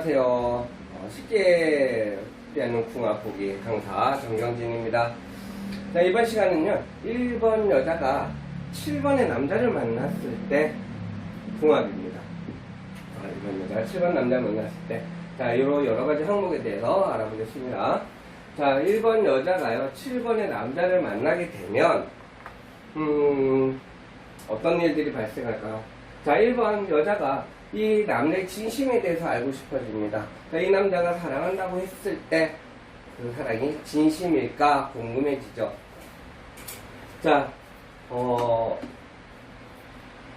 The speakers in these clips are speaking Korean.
안녕하세요. 쉽게 빼는 궁합보기 강사 정경진입니다. 자, 이번 시간은요, 1번 여자가 7번의 남자를 만났을 때 궁합입니다. 1번 여자가 7번 남자를 만났을 때, 자, 이런 여러 가지 항목에 대해서 알아보겠습니다. 자, 1번 여자가요, 7번의 남자를 만나게 되면, 어떤 일들이 발생할까요? 자, 1번 여자가 이 남자의 진심에 대해서 알고 싶어집니다. 자, 이 남자가 사랑한다고 했을 때 그 사랑이 진심일까 궁금해지죠. 자,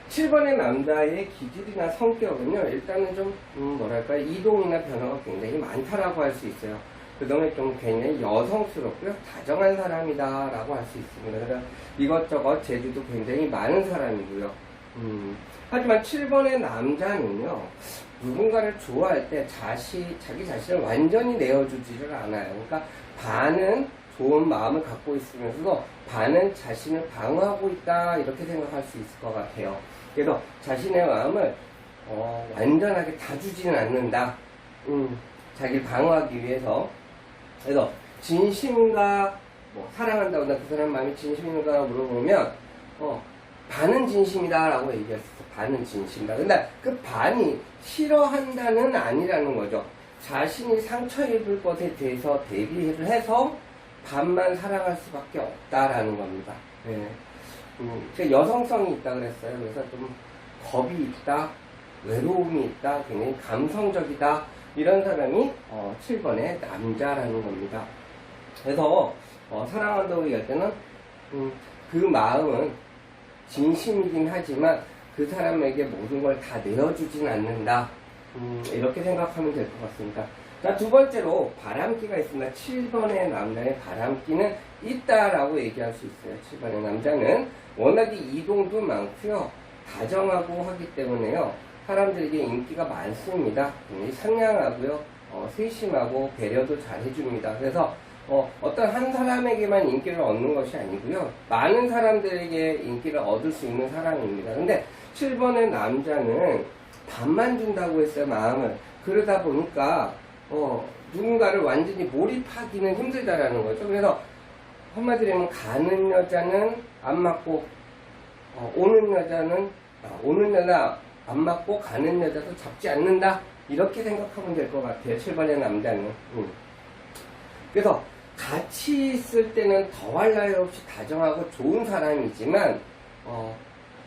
7번의 남자의 기질이나 성격은요, 일단은 좀, 이동이나 변화가 굉장히 많다라고 할 수 있어요. 그동안 좀 굉장히 여성스럽고요, 다정한 사람이다라고 할 수 있습니다. 그래서 이것저것 재주도 굉장히 많은 사람이고요. 하지만 7번의 남자는요, 누군가를 좋아할 때 자기 자신을 완전히 내어주지를 않아요. 그러니까 반은 좋은 마음을 갖고 있으면서도 반은 자신을 방어하고 있다, 이렇게 생각할 수 있을 것 같아요. 그래서 자신의 마음을 완전하게 다 주지는 않는다. 자기를 방어하기 위해서. 그래서 진심인가, 사랑한다고 나 그 사람 마음이 진심인가 물어보면 반은 진심이다 라고 얘기했어. 반은 진심이다. 근데 그 반이 싫어한다는 아니라는 거죠. 자신이 상처 입을 것에 대해서 대비를 해서 반만 사랑할 수밖에 없다라는 겁니다. 네. 여성성이 있다 그랬어요. 그래서 좀 겁이 있다, 외로움이 있다, 굉장히 감성적이다, 이런 사람이 7번의 남자라는 겁니다. 그래서 사랑한다고 얘기할 때는 그 마음은 진심이긴 하지만 그 사람에게 모든 걸 다 내어주진 않는다. 이렇게 생각하면 될 것 같습니다. 자, 두 번째로 바람기가 있습니다. 7번의 남자의 바람기는 있다라고 얘기할 수 있어요. 7번의 남자는 워낙에 이동도 많고요, 다정하고 하기 때문에요, 사람들에게 인기가 많습니다. 굉장히 상냥하고요, 세심하고 배려도 잘 해줍니다. 그래서 어떤 한 사람에게만 인기를 얻는 것이 아니고요, 많은 사람들에게 인기를 얻을 수 있는 사람입니다. 근데 7번의 남자는 반만 준다고 했어요, 마음을. 그러다 보니까 누군가를 완전히 몰입하기는 힘들다라는 거죠. 그래서 한마디로 하면 가는 여자는 안 맞고 오는 여자 안 맞고 가는 여자도 잡지 않는다, 이렇게 생각하면 될 것 같아요, 7번의 남자는. 그래서 같이 있을 때는 더할 나위 없이 다정하고 좋은 사람이지만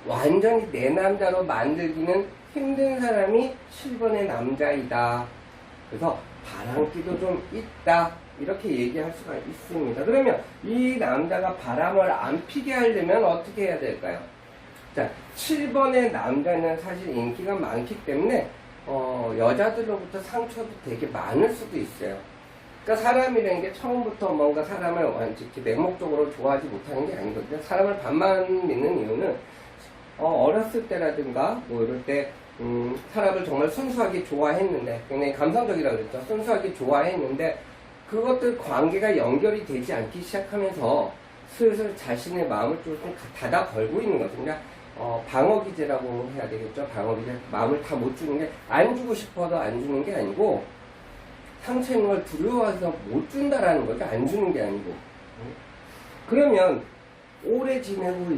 완전히 내 남자로 만들기는 힘든 사람이 7번의 남자이다. 그래서 바람기도 좀 있다, 이렇게 얘기할 수가 있습니다. 그러면 이 남자가 바람을 안 피게 하려면 어떻게 해야 될까요? 자, 7번의 남자는 사실 인기가 많기 때문에 여자들로부터 상처도 되게 많을 수도 있어요. 그러니까 사람이라는 게 처음부터 뭔가 사람을 완전히 맹목적으로 좋아하지 못하는 게 아니거든요. 사람을 반만 믿는 이유는 어렸을 때라든가 이럴 때 사람을 정말 순수하게 좋아했는데, 굉장히 감성적이라고 그랬죠. 순수하게 좋아했는데 그것들 관계가 연결이 되지 않기 시작하면서 슬슬 자신의 마음을 좀 닫아 걸고 있는 거죠. 그러니까 방어기제라고 해야 되겠죠. 방어기제. 마음을 다 못 주는 게, 안 주고 싶어도 안 주는 게 아니고 상처 있는 걸 두려워해서 못 준다라는 거죠. 안 주는 게 아니고. 그러면 오래 지내려고,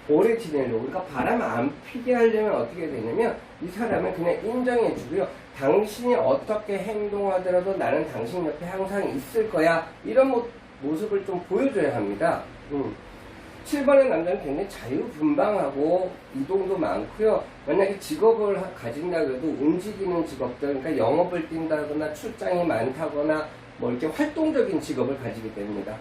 그러니까 바람 안 피게 하려면 어떻게 되냐면, 이 사람은 그냥 인정해주고요, 당신이 어떻게 행동하더라도 나는 당신 옆에 항상 있을 거야, 이런 모습을 좀 보여줘야 합니다. 7번의 남자는 굉장히 자유분방하고 이동도 많고요, 만약에 직업을 가진다 그래도 움직이는 직업들, 그러니까 영업을 뛴다거나 출장이 많다거나 이렇게 활동적인 직업을 가지게 됩니다.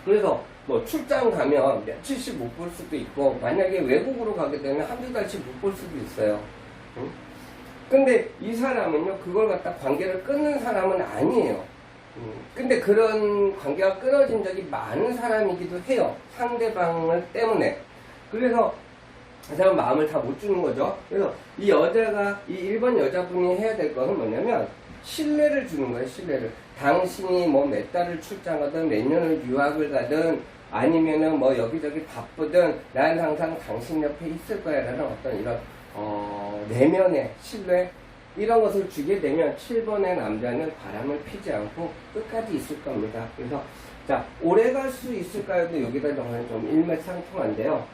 그래서 출장 가면 며칠씩 못 볼 수도 있고, 만약에 외국으로 가게 되면 한두 달씩 못 볼 수도 있어요. 근데 이 사람은요, 그걸 갖다 관계를 끊는 사람은 아니에요. 근데 그런 관계가 끊어진 적이 많은 사람이기도 해요, 상대방을 때문에. 그래서 이 사람 마음을 다 못 주는 거죠. 그래서 이 1번 여자분이 해야 될 것은 뭐냐면, 신뢰를 주는 거예요, 신뢰를. 당신이 몇 달을 출장 가든 몇 년을 유학을 가든 아니면은 여기저기 바쁘든 난 항상 당신 옆에 있을 거야 라는 어떤 이런 내면의 신뢰, 이런 것을 주게 되면 7번의 남자는 바람을 피지 않고 끝까지 있을 겁니다. 그래서 자, 오래 갈 수 있을까요도 여기다 정말 좀 일맥상통한데요.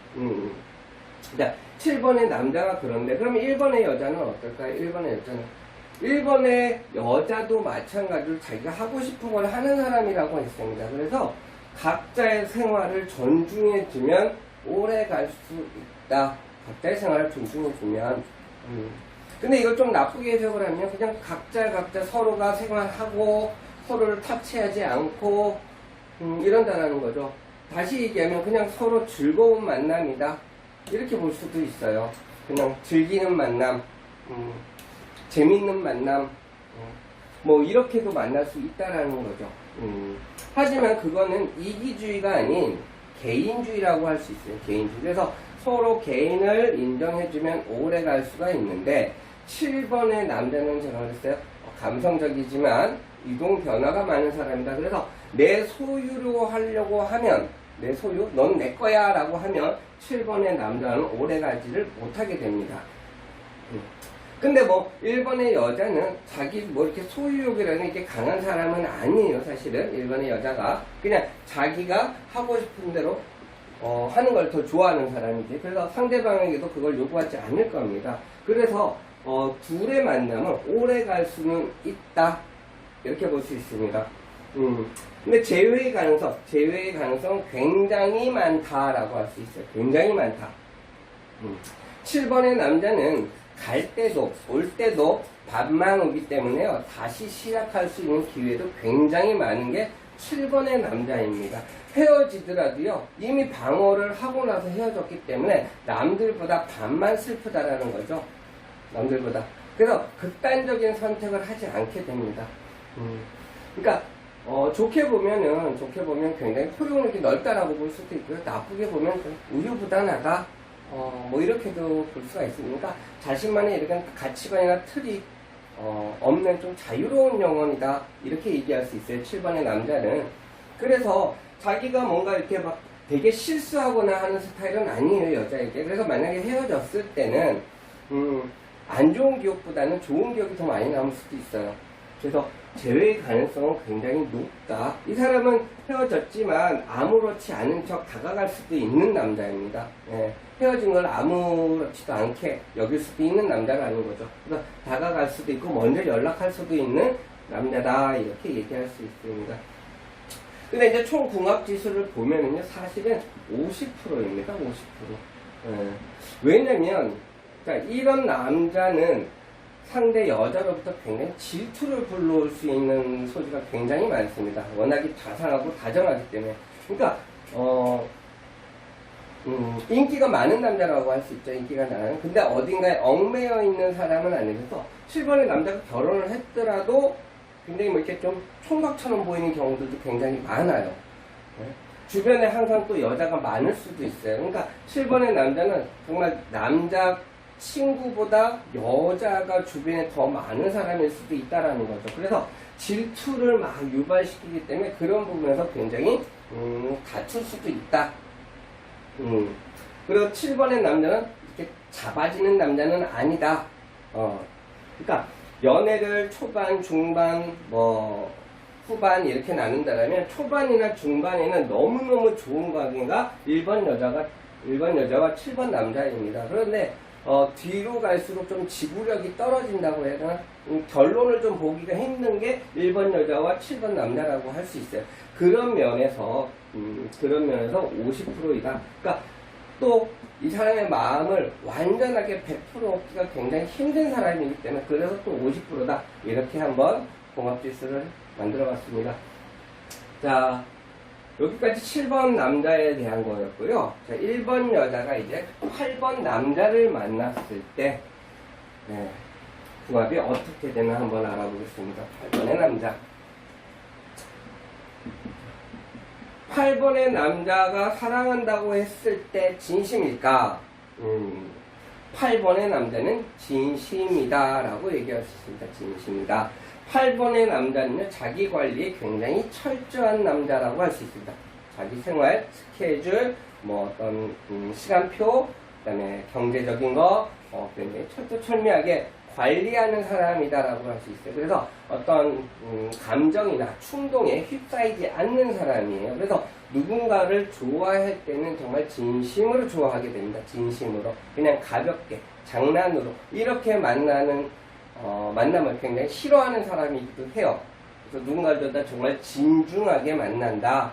자, 7번의 남자가 그런데 그러면 1번의 여자는 어떨까요? 1번의 여자는 1번의 여자도 마찬가지로 자기가 하고 싶은 걸 하는 사람이라고 했습니다. 그래서 각자의 생활을 존중해주면 오래 갈 수 있다. 각자의 생활을 존중해주면 근데 이걸 좀 나쁘게 해석을 하면 그냥 각자 서로가 생활하고 서로를 타치하지 않고 이런다라는 거죠. 다시 얘기하면 그냥 서로 즐거운 만남이다. 이렇게 볼 수도 있어요. 그냥 즐기는 만남, 재밌는 만남, 뭐 이렇게도 만날 수 있다라는 거죠. 하지만 그거는 이기주의가 아닌 개인주의라고 할 수 있어요. 개인주의. 그래서 서로 개인을 인정해주면 오래 갈 수가 있는데 7번의 남자는 제가 그랬어요. 감성적이지만 이동 변화가 많은 사람이다. 그래서 내 소유로 하려고 하면 내 소유, 넌 내 거야 라고 하면 7번의 남자는 오래 가지를 못하게 됩니다. 근데 뭐 1번의 여자는 자기 뭐 이렇게 소유욕이라는 게 강한 사람은 아니에요. 사실은 1번의 여자가 그냥 자기가 하고 싶은 대로 하는 걸 더 좋아하는 사람이지. 그래서 상대방에게도 그걸 요구하지 않을 겁니다. 그래서 둘의 만남은 오래 갈 수는 있다. 이렇게 볼 수 있습니다. 근데 제외의 가능성 굉장히 많다라고 할 수 있어요. 굉장히 많다. 7번의 남자는 갈 때도 올 때도 밥만 오기 때문에요. 다시 시작할 수 있는 기회도 굉장히 많은 게 7번의 남자입니다. 헤어지더라도요. 이미 방어를 하고 나서 헤어졌기 때문에 남들보다 반만 슬프다라는 거죠. 남들보다. 그래서 극단적인 선택을 하지 않게 됩니다. 그러니까 좋게 보면 굉장히 포용력이 넓다라고 볼 수도 있고요. 나쁘게 보면 우유부단하다. 뭐 이렇게도 볼 수가 있으니까 자신만의 이런 가치관이나 틀이 없는 좀 자유로운 영혼이다. 이렇게 얘기할 수 있어요. 7번의 남자는. 그래서 자기가 뭔가 이렇게 막 되게 실수하거나 하는 스타일은 아니에요. 여자에게. 그래서 만약에 헤어졌을 때는 안 좋은 기억보다는 좋은 기억이 더 많이 남을 수도 있어요. 그래서 재회의 가능성은 굉장히 높다. 이 사람은 헤어졌지만 아무렇지 않은 척 다가갈 수도 있는 남자입니다. 예, 헤어진 걸 아무렇지도 않게 여길 수도 있는 남자라는 거죠. 그래서 다가갈 수도 있고 먼저 연락할 수도 있는 남자다. 이렇게 얘기할 수 있습니다. 근데 이제 총 궁합지수를 보면은요, 사실은 50%입니다. 50%. 예, 왜냐면, 자, 이런 남자는 상대 여자로부터 굉장히 질투를 불러올 수 있는 소지가 굉장히 많습니다. 워낙에 자상하고 다정하기 때문에. 그러니까 인기가 많은 남자라고 할 수 있죠. 인기가 많은. 근데 어딘가에 얽매여 있는 사람은 아니라서 7번의 남자가 결혼을 했더라도 굉장히 뭐 이렇게 좀 총각처럼 보이는 경우들도 굉장히 많아요. 네? 주변에 항상 또 여자가 많을 수도 있어요. 그러니까 7번의 남자는 정말 남자 친구보다 여자가 주변에 더 많은 사람일 수도 있다라는 거죠. 그래서 질투를 막 유발시키기 때문에 그런 부분에서 굉장히 다툴 수도 있다. 그리고 7번의 남자는 이렇게 잡아지는 남자는 아니다. 그러니까 연애를 초반, 중반, 뭐 후반 이렇게 나눈다면 초반이나 중반에는 너무너무 좋은 관계가 1번 여자와 7번 남자입니다. 그런데 뒤로 갈수록 좀 지구력이 떨어진다고 해야 되나? 결론을 좀 보기가 힘든 게 1번 여자와 7번 남자라고 할 수 있어요. 그런 면에서 50%이다. 그러니까 또 이 사람의 마음을 완전하게 100% 얻기가 굉장히 힘든 사람이기 때문에 그래서 또 50%다. 이렇게 한번 종합지수를 만들어 봤습니다. 자, 여기까지 7번 남자에 대한 거였고요. 자, 1번 여자가 이제 8번 남자를 만났을 때 궁합이 어떻게 되나 한번 알아보겠습니다. 8번의 남자. 8번의 남자가 사랑한다고 했을 때 진심일까? 8번의 남자는 진심이다 라고 얘기할 수 있습니다. 진심이다. 8번의 남자는요, 자기 관리에 굉장히 철저한 남자라고 할 수 있습니다. 자기 생활, 스케줄, 뭐 어떤 시간표, 그 다음에 경제적인 거, 굉장히 철두철미하게 관리하는 사람이다라고 할 수 있어요. 그래서 어떤 감정이나 충동에 휩싸이지 않는 사람이에요. 그래서 누군가를 좋아할 때는 정말 진심으로 좋아하게 됩니다. 진심으로. 그냥 가볍게, 장난으로 이렇게 만남을 굉장히 싫어하는 사람이기도 해요. 그래서 누군가를 정말 진중하게 만난다.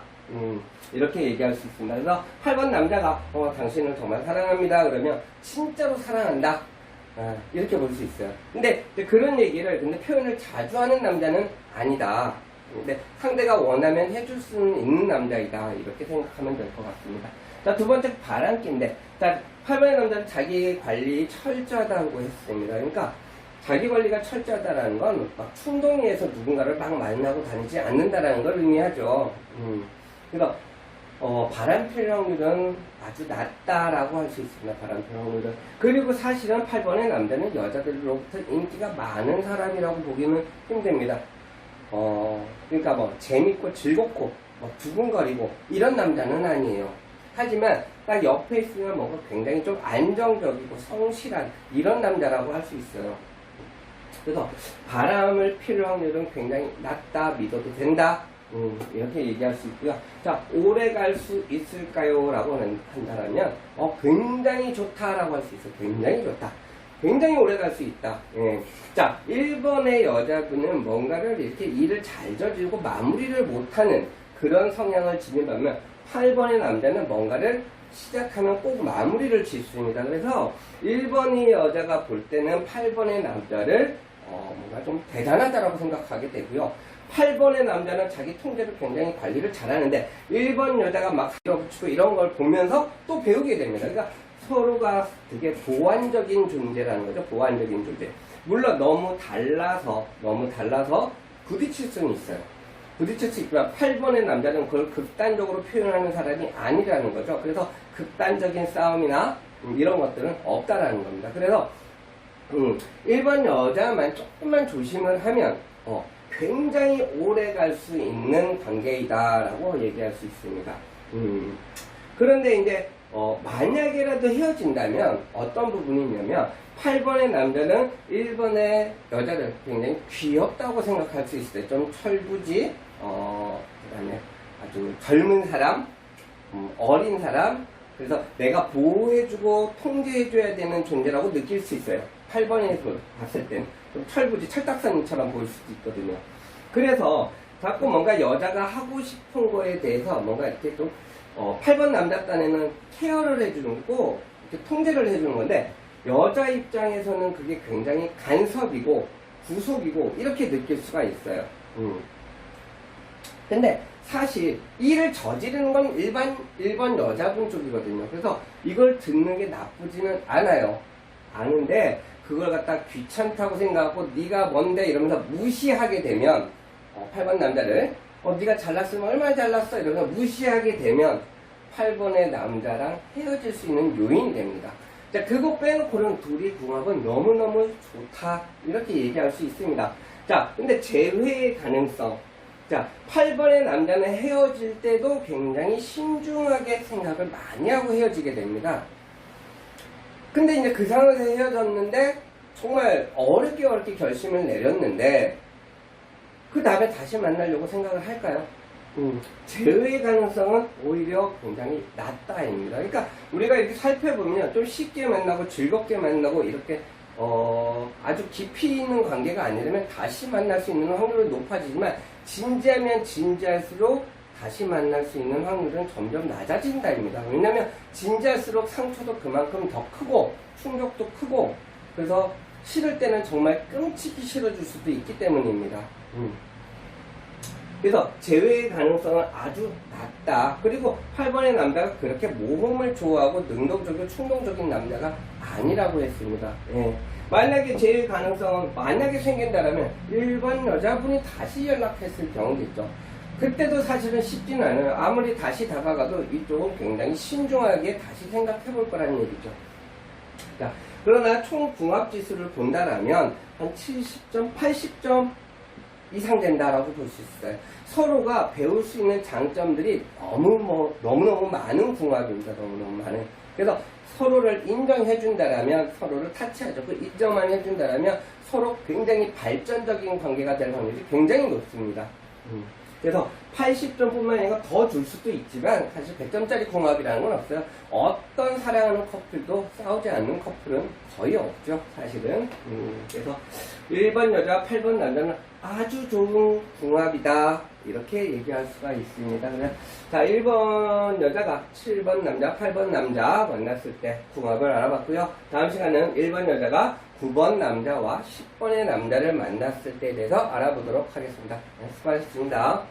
이렇게 얘기할 수 있습니다. 그래서 8번 남자가 당신을 정말 사랑합니다. 그러면 진짜로 사랑한다. 이렇게 볼 수 있어요. 근데 그런 얘기를 표현을 자주 하는 남자는 아니다. 근데 상대가 원하면 해줄 수 있는 남자이다. 이렇게 생각하면 될 것 같습니다. 자, 두 번째 바람기인데, 자, 8번의 남자는 자기 관리 철저하다고 했습니다. 그러니까 자기 관리가 철저하다라는 건 막 충동에서 누군가를 막 만나고 다니지 않는다라는 걸 의미하죠. 그래서 바람필 확률은 아주 낮다라고 할 수 있습니다. 바람필 확률은. 그리고 사실은 8번의 남자는 여자들로부터 인기가 많은 사람이라고 보기는 힘듭니다. 그러니까 뭐 재밌고 즐겁고 뭐 두근거리고 이런 남자는 아니에요. 하지만 딱 옆에 있으면 뭔가 굉장히 좀 안정적이고 성실한 이런 남자라고 할 수 있어요. 그래서 바람을 필 확률은 굉장히 낮다, 믿어도 된다. 이렇게 얘기할 수 있고요. 자, 오래 갈 수 있을까요? 라고 한다면, 굉장히 좋다라고 할 수 있어요. 굉장히 좋다. 굉장히 오래 갈 수 있다. 예. 자, 1번의 여자분은 뭔가를 이렇게 일을 잘 저지르고 마무리를 못하는 그런 성향을 지닌다면, 8번의 남자는 뭔가를 시작하면 꼭 마무리를 짓습니다. 그래서 1번의 여자가 볼 때는 8번의 남자를 뭔가 좀 대단하다라고 생각하게 되고요. 8번의 남자는 자기 통제를 굉장히 관리를 잘하는데 1번 여자가 막 밀어붙이고 이런 걸 보면서 또 배우게 됩니다. 그러니까 서로가 되게 보완적인 존재라는 거죠. 보완적인 존재. 물론 너무 달라서 부딪힐 수는 있어요. 부딪힐 수 있지만 8번의 남자는 그걸 극단적으로 표현하는 사람이 아니라는 거죠. 그래서 극단적인 싸움이나 이런 것들은 없다라는 겁니다. 그래서 1번 여자만 조금만 조심을 하면 굉장히 오래 갈 수 있는 관계이다라고 얘기할 수 있습니다. 그런데 이제 만약에라도 헤어진다면 어떤 부분이 있냐면 8번의 남자는 1번의 여자를 굉장히 귀엽다고 생각할 수 있어요. 좀 철부지, 그다음에 아주 젊은 사람, 어린 사람, 그래서 내가 보호해주고 통제해줘야 되는 존재라고 느낄 수 있어요. 8번에서 봤을 땐 좀 철부지, 철딱선이처럼 보일 수도 있거든요. 그래서 자꾸 뭔가 여자가 하고 싶은 거에 대해서 뭔가 이렇게 좀 8번 남자 딴에는 케어를 해주는 거고 이렇게 통제를 해주는 건데 여자 입장에서는 그게 굉장히 간섭이고 구속이고 이렇게 느낄 수가 있어요. 근데 사실 일을 저지르는 건 1번 여자분 쪽이거든요. 그래서 이걸 듣는 게 나쁘지는 않아요. 아는데 그걸 갖다 귀찮다고 생각하고 네가 뭔데 이러면서 무시하게 되면 8번 남자를 네가 잘났으면 얼마나 잘났어 이러면서 무시하게 되면 8번의 남자랑 헤어질 수 있는 요인이 됩니다. 자, 그거 빼놓고는 둘이 궁합은 너무너무 좋다 이렇게 얘기할 수 있습니다. 자, 근데 재회의 가능성. 자, 8번의 남자는 헤어질 때도 굉장히 신중하게 생각을 많이 하고 헤어지게 됩니다. 근데 이제 그 상황에서 헤어졌는데 정말 어렵게 결심을 내렸는데 그 다음에 다시 만나려고 생각을 할까요? 재회의 가능성은 오히려 굉장히 낮다입니다. 그러니까 우리가 이렇게 살펴보면 좀 쉽게 만나고 즐겁게 만나고 이렇게 아주 깊이 있는 관계가 아니라면 다시 만날 수 있는 확률은 높아지지만 진지하면 진지할수록 다시 만날 수 있는 확률은 점점 낮아진다입니다. 왜냐하면 진지할수록 상처도 그만큼 더 크고 충격도 크고 그래서 싫을 때는 정말 끔찍이 싫어질 수도 있기 때문입니다. 그래서 재회의 가능성은 아주 낮다. 그리고 8번의 남자가 그렇게 모험을 좋아하고 능동적이고 충동적인 남자가 아니라고 했습니다. 예. 만약에 재회 가능성은 만약에 생긴다면 1번 여자분이 다시 연락했을 경우도 있죠. 그때도 사실은 쉽지는 않아요. 아무리 다시 다가가도 이쪽은 굉장히 신중하게 다시 생각해 볼 거라는 얘기죠. 자, 그러나 총 궁합지수를 본다라면 한 70점, 80점 이상 된다라고 볼 수 있어요. 서로가 배울 수 있는 장점들이 너무너무 많은 궁합입니다. 너무너무 많은. 그래서 서로를 인정해준다라면 서로를 타치하죠. 그 인정만 해준다라면 서로 굉장히 발전적인 관계가 될 확률이 굉장히 높습니다. 그래서 80점뿐만 아니라 더 줄 수도 있지만 사실 100점짜리 궁합이라는 건 없어요. 어떤 사랑하는 커플도 싸우지 않는 커플은 거의 없죠, 사실은. 그래서 1번 여자, 8번 남자는 아주 좋은 궁합이다, 이렇게 얘기할 수가 있습니다. 그래서 자, 1번 여자가 7번 남자, 8번 남자 만났을 때 궁합을 알아봤고요. 다음 시간은 1번 여자가 9번 남자와 10번의 남자를 만났을 때에 대해서 알아보도록 하겠습니다. 네, 수고하셨습니다.